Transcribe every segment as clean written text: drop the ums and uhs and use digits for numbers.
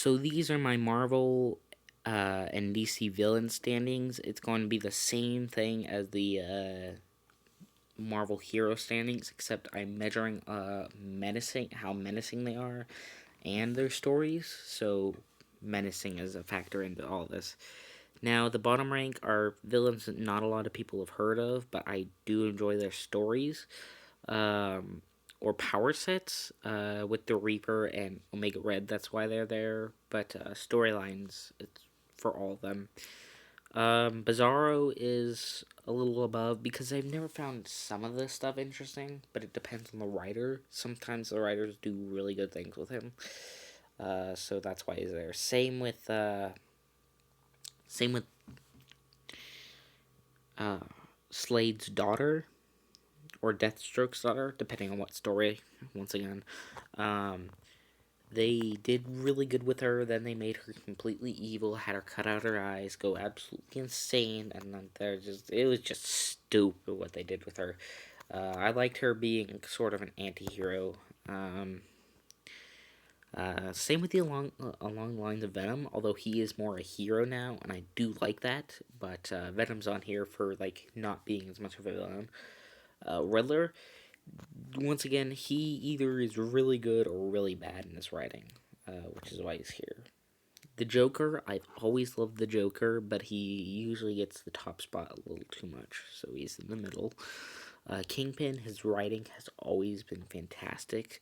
So these are my Marvel and DC villain standings. It's going to be the same thing as the Marvel hero standings, except I'm measuring how menacing they are, and their stories. So menacing is a factor into all this. Now the bottom rank are villains that not a lot of people have heard of, but I do enjoy their stories. Um, or power sets with the Reaper and Omega Red. That's why they're there. But storylines, it's for all of them. Bizarro is a little above because I've never found some of this stuff interesting, but it depends on the writer. Sometimes the writers do really good things with him, so that's why he's there. Same with uh, Slade's daughter or Deathstroke's daughter, depending on what story. Once again, um, they did really good with her. Then they made her completely evil, had her cut out her eyes, go absolutely insane, and then it was just stupid what they did with her. I liked her being sort of an anti-hero. Same with the along the lines of Venom, although he is more a hero now, and I do like that. But Venom's on here for like not being as much of a villain. Riddler, once again, he either is really good or really bad in his writing, which is why he's here. The Joker, I've always loved the Joker, but he usually gets the top spot a little too much, so he's in the middle. Kingpin, his writing has always been fantastic.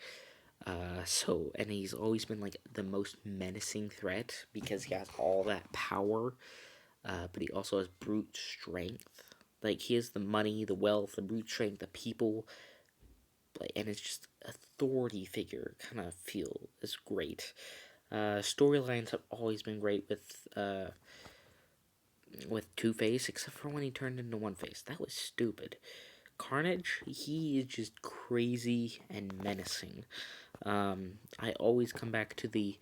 And he's always been like the most menacing threat because he has all that power, but he also has brute strength. Like he has the money, the wealth, the brute strength, the people, and it's just authority figure kind of feel is great. Storylines have always been great with Two Face, except for when he turned into One Face. That was stupid. Carnage, he is just crazy and menacing. I always come back to the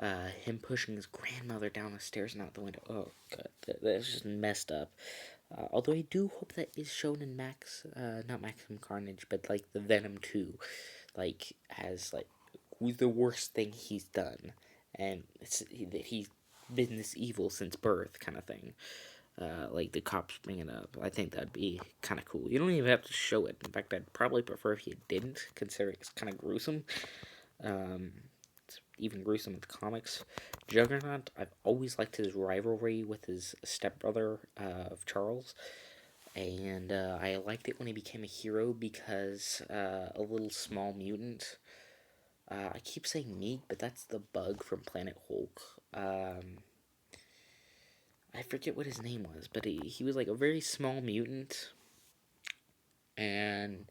him pushing his grandmother down the stairs and out the window. Oh god, that's just messed up. Although I do hope that is shown in not Maximum Carnage, but like the Venom 2, like as like who's the worst thing he's done, and that he's been this evil since birth, kind of thing. Like the cops bring it up. I think that'd be kind of cool. You don't even have to show it. In fact, I'd probably prefer if you didn't, considering it's kind of gruesome. Um, it's even gruesome in the comics. Juggernaut, I've always liked his rivalry with his stepbrother of Charles, and I liked it when he became a hero because a little small mutant. I keep saying Meek, but that's the bug from Planet Hulk. I forget what his name was, but he was like a very small mutant, and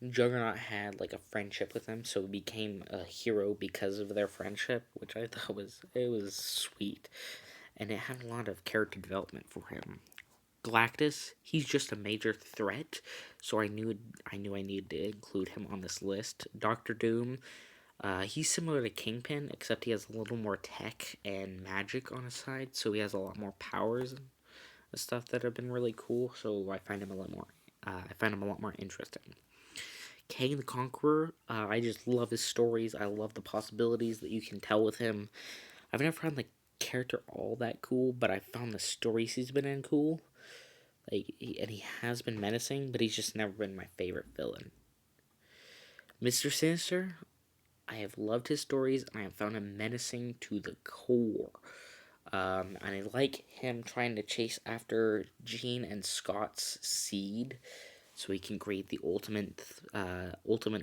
Juggernaut had like a friendship with him, so he became a hero because of their friendship, which I thought was sweet, and it had a lot of character development for him. Galactus, he's just a major threat, so I knew I needed to include him on this list. Doctor Doom, he's similar to Kingpin, except he has a little more tech and magic on his side, so he has a lot more powers and stuff that have been really cool. So I find him a lot more. I find him a lot more interesting. Kang the Conqueror, I just love his stories. I love the possibilities that you can tell with him. I've never found the character all that cool, but I found the stories he's been in cool. And he has been menacing, but he's just never been my favorite villain. Mr. Sinister, I have loved his stories, and I have found him menacing to the core. And I like him trying to chase after Jean and Scott's seed, so he can create the ultimate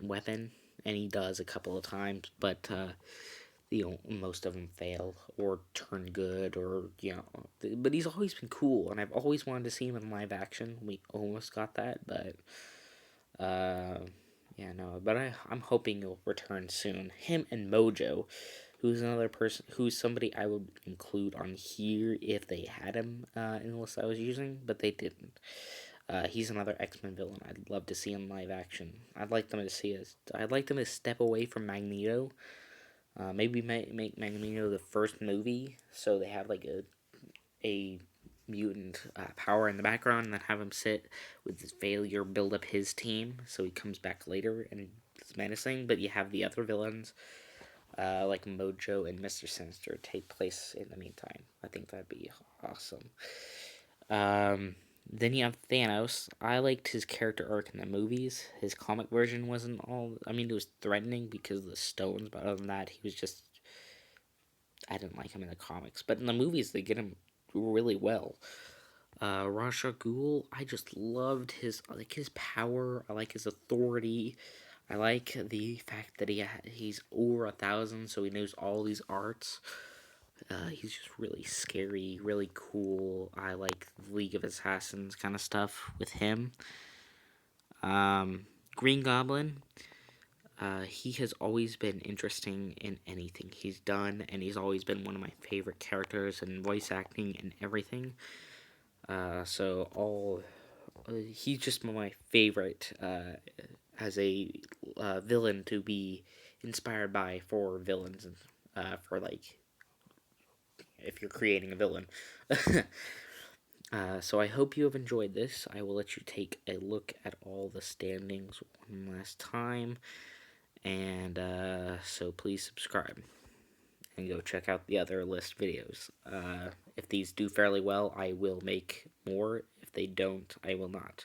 weapon, and he does a couple of times, but most of them fail or turn good, or but he's always been cool, and I've always wanted to see him in live action. We almost got that, but yeah, no, but I'm hoping he'll return soon. Him and Mojo, who's another person, who's somebody I would include on here if they had him in the list I was using, but they didn't. He's another X-Men villain. I'd love to see him live action. I'd like them to step away from Magneto. Maybe make Magneto the first movie, so they have like a mutant power in the background, and then have him sit with his failure, build up his team, so he comes back later and it's menacing. But you have the other villains. like Mojo and Mr. Sinister take place in the meantime. I think that'd be awesome. Um, then you have Thanos. I liked his character arc in the movies. His comic version wasn't all. I mean, it was threatening because of the stones, but other than that, he was just. I didn't like him in the comics, but in the movies, they get him really well. Ra's al Ghul, I just loved his power. I like his authority. I like the fact that he's over 1,000, so he knows all these arts. He's just really scary, really cool. I like the League of Assassins kind of stuff with him. Green Goblin, he has always been interesting in anything he's done, and he's always been one of my favorite characters and voice acting and everything. He's just my favorite as a villain to be inspired by for villains, for like if you're creating a villain. So I hope you have enjoyed this. I will let you take a look at all the standings one last time. And so please subscribe and go check out the other list videos. If these do fairly well, I will make more. If they don't, I will not.